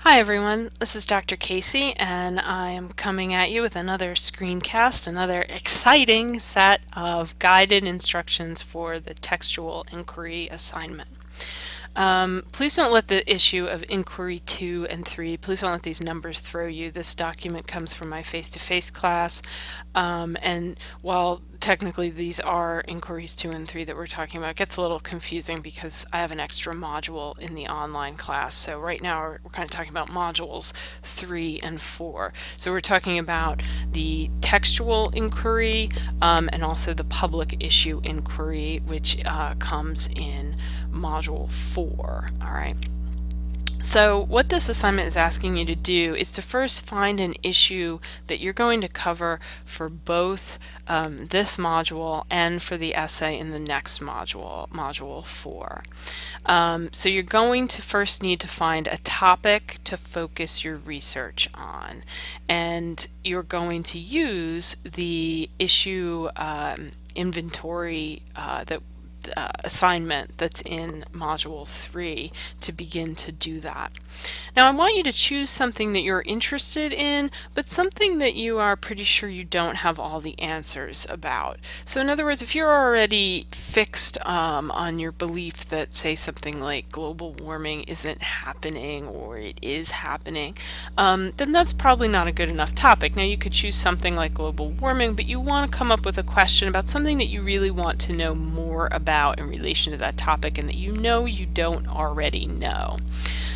Hi everyone, this is Dr. Casey and I am coming at you with another screencast, another exciting set of guided instructions for the textual inquiry assignment. Please don't let the issue of inquiry 2 and 3, please don't let these numbers throw you. This document comes from my face-to-face class, and while technically these are inquiries 2 and 3 that we're talking about, it gets a little confusing because I have an extra module in the online class. So right now we're kind of talking about modules 3 and 4. So we're talking about the textual inquiry and also the public issue inquiry, which comes in module 4. All right. So what this assignment is asking you to do is to first find an issue that you're going to cover for both this module and for the essay in the next module, module 4. So you're going to first need to find a topic to focus your research on, and you're going to use the issue inventory assignment that's in module 3 to begin to do that. Now I want you to choose something that you're interested in, but something that you are pretty sure you don't have all the answers about. So in other words, if you're already fixed on your belief that, say, something like global warming isn't happening or it is happening, then that's probably not a good enough topic. Now you could choose something like global warming, but you want to come up with a question about something that you really want to know more about in relation to that topic and that you know you don't already know.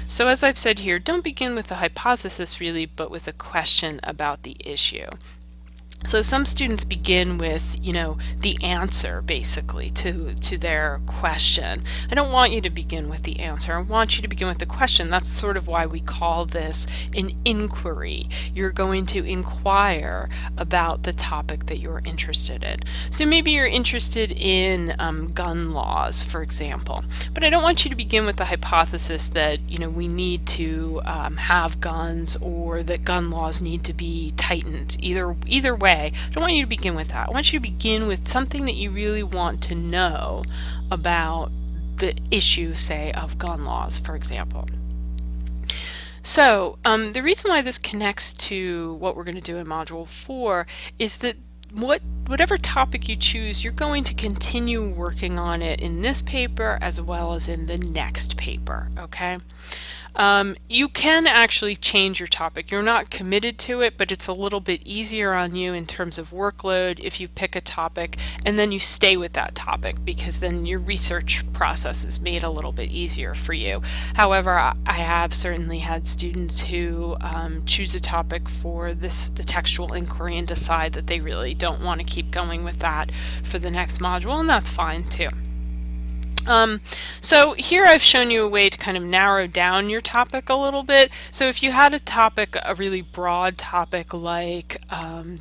So as I've said here, don't begin with a hypothesis really, but with a question about the issue. So some students begin with, the answer basically to their question. I don't want you to begin with the answer. I want you to begin with the question. That's sort of why we call this an inquiry. You're going to inquire about the topic that you're interested in. So maybe you're interested in gun laws, for example. But I don't want you to begin with the hypothesis that, we need to have guns or that gun laws need to be tightened. Either way, I don't want you to begin with that. I want you to begin with something that you really want to know about the issue, say, of gun laws, for example. So the reason why this connects to what we're going to do in Module 4 is that whatever topic you choose, you're going to continue working on it in this paper as well as in the next paper, okay? You can actually change your topic. You're not committed to it, but it's a little bit easier on you in terms of workload if you pick a topic and then you stay with that topic, because then your research process is made a little bit easier for you. However, I have certainly had students who choose a topic for the textual inquiry and decide that they really don't want to keep going with that for the next module, and that's fine too. So here I've shown you a way to kind of narrow down your topic a little bit. So if you had a topic, a really broad topic like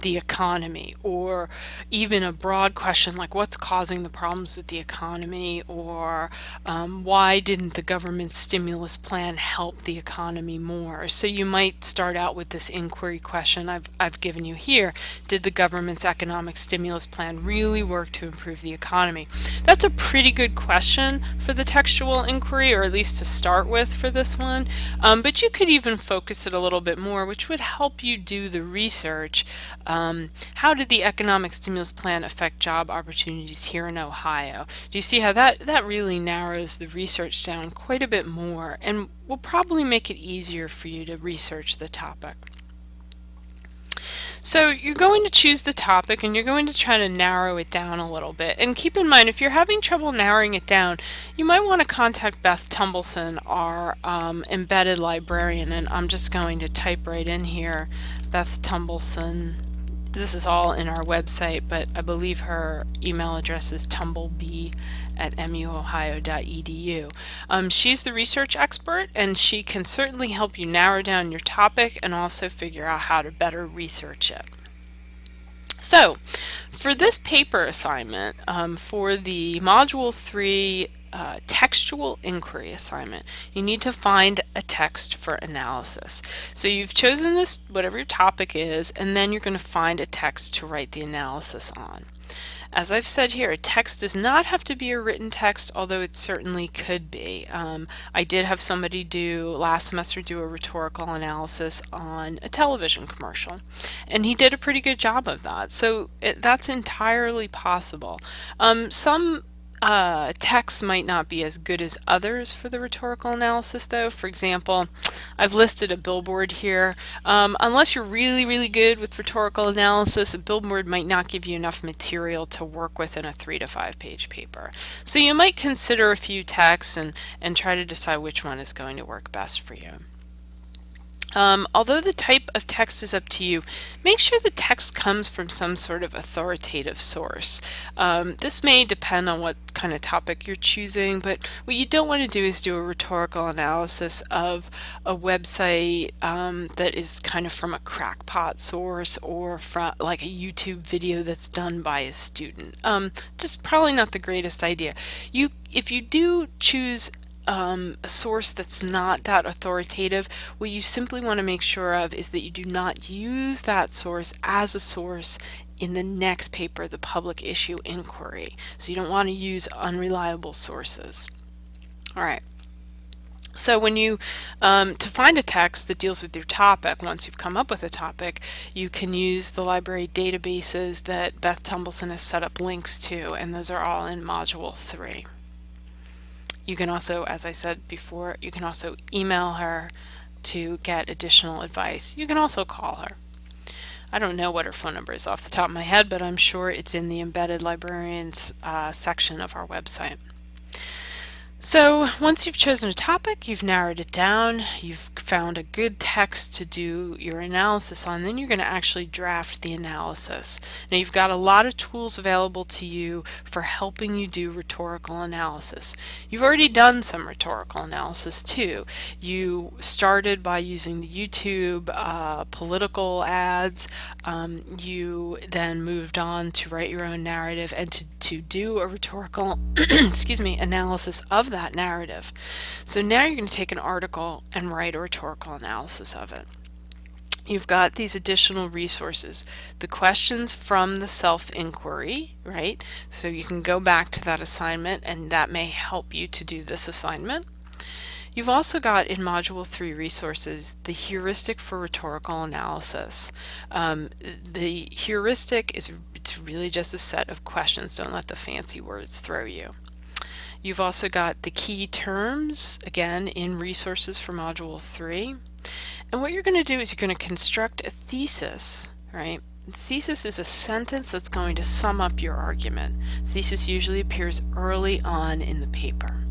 the economy, or even a broad question like what's causing the problems with the economy, or why didn't the government's stimulus plan help the economy more? So you might start out with this inquiry question I've given you here. Did the government's economic stimulus plan really work to improve the economy? That's a pretty good question for the textual inquiry, or at least to start with for this one, but you could even focus it a little bit more, which would help you do the research. How did the economic stimulus plan affect job opportunities here in Ohio? Do you see how that really narrows the research down quite a bit more and will probably make it easier for you to research the topic? So you're going to choose the topic and you're going to try to narrow it down a little bit. And keep in mind, if you're having trouble narrowing it down, you might want to contact Beth Tumbleson, our embedded librarian. And I'm just going to type right in here, Beth Tumbleson. This is all in our website, but I believe her email address is tumblebee@muohio.edu. She's the research expert, and she can certainly help you narrow down your topic and also figure out how to better research it. So, for this paper assignment, for the Module 3 textual inquiry assignment, you need to find a text for analysis. So you've chosen this, whatever your topic is, and then you're going to find a text to write the analysis on. As I've said here, a text does not have to be a written text, although it certainly could be. I did have somebody last semester do a rhetorical analysis on a television commercial, and he did a pretty good job of that. So that's entirely possible. Some texts might not be as good as others for the rhetorical analysis, though. For example, I've listed a billboard here. Unless you're really, really good with rhetorical analysis, a billboard might not give you enough material to work with in a 3 to 5 page paper. So you might consider a few texts and try to decide which one is going to work best for you. Although the type of text is up to you, make sure the text comes from some sort of authoritative source. This may depend on what kind of topic you're choosing, but what you don't want to do is do a rhetorical analysis of a website that is kind of from a crackpot source or from like a YouTube video that's done by a student. Just probably not the greatest idea. If you do choose a source that's not that authoritative, what you simply want to make sure of is that you do not use that source as a source in the next paper, the public issue inquiry. So you don't want to use unreliable sources. All right. So when you, to find a text that deals with your topic, once you've come up with a topic, you can use the library databases that Beth Tumbleson has set up links to, and those are all in Module 3. You can also, as I said before, you can also email her to get additional advice. You can also call her. I don't know what her phone number is off the top of my head, but I'm sure it's in the Embedded Librarians section of our website. So once you've chosen a topic, you've narrowed it down, you've found a good text to do your analysis on, then you're going to actually draft the analysis. Now you've got a lot of tools available to you for helping you do rhetorical analysis. You've already done some rhetorical analysis too. You started by using the YouTube political ads. You then moved on to write your own narrative and to do a rhetorical excuse me, analysis of that narrative. So now you're going to take an article and write a rhetorical analysis of it. You've got these additional resources, the questions from the self-inquiry, right? So you can go back to that assignment and that may help you to do this assignment. You've also got in Module 3 resources the heuristic for rhetorical analysis. The heuristic it's really just a set of questions. Don't let the fancy words throw you. You've also got the key terms, again, in resources for Module 3. And what you're going to do is you're going to construct a thesis, right? The thesis is a sentence that's going to sum up your argument. Thesis usually appears early on in the paper.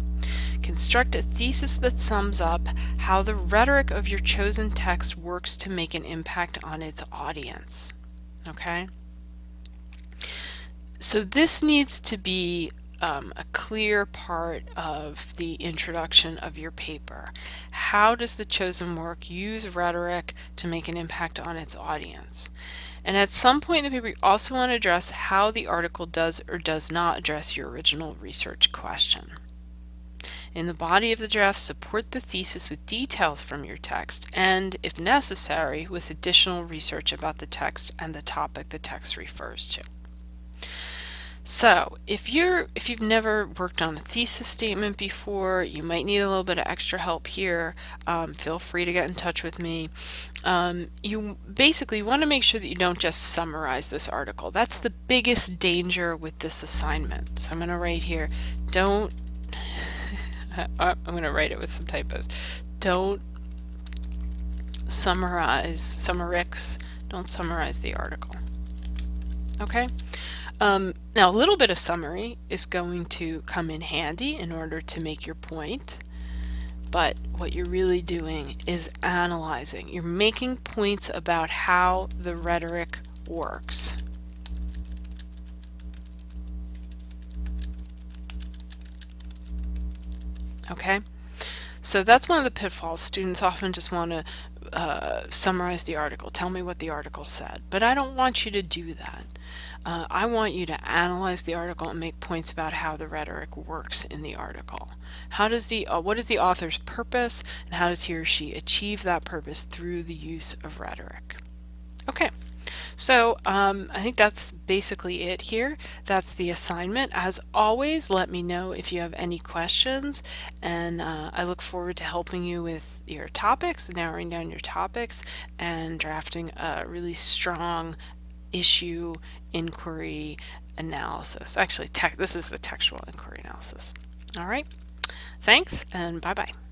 Construct a thesis that sums up how the rhetoric of your chosen text works to make an impact on its audience. Okay? So this needs to be a clear part of the introduction of your paper. How does the chosen work use rhetoric to make an impact on its audience? And at some point in the paper, you also want to address how the article does or does not address your original research question. In the body of the draft, support the thesis with details from your text and, if necessary, with additional research about the text and the topic the text refers to. So, if you've never worked on a thesis statement before, you might need a little bit of extra help here. Feel free to get in touch with me. You basically want to make sure that you don't just summarize this article. That's the biggest danger with this assignment. So I'm going to write here, I'm going to write it with some typos. Don't summarize the article. Okay? Now, a little bit of summary is going to come in handy in order to make your point, but what you're really doing is analyzing. You're making points about how the rhetoric works. Okay? So that's one of the pitfalls. Students often just want to summarize the article. Tell me what the article said. But I don't want you to do that. I want you to analyze the article and make points about how the rhetoric works in the article. What is the author's purpose, and how does he or she achieve that purpose through the use of rhetoric? Okay, So I think that's basically it here. That's the assignment. As always, let me know if you have any questions, and I look forward to helping you with your topics, narrowing down your topics, and drafting a really strong issue inquiry analysis. Actually, this is the textual inquiry analysis. All right, thanks, and bye-bye.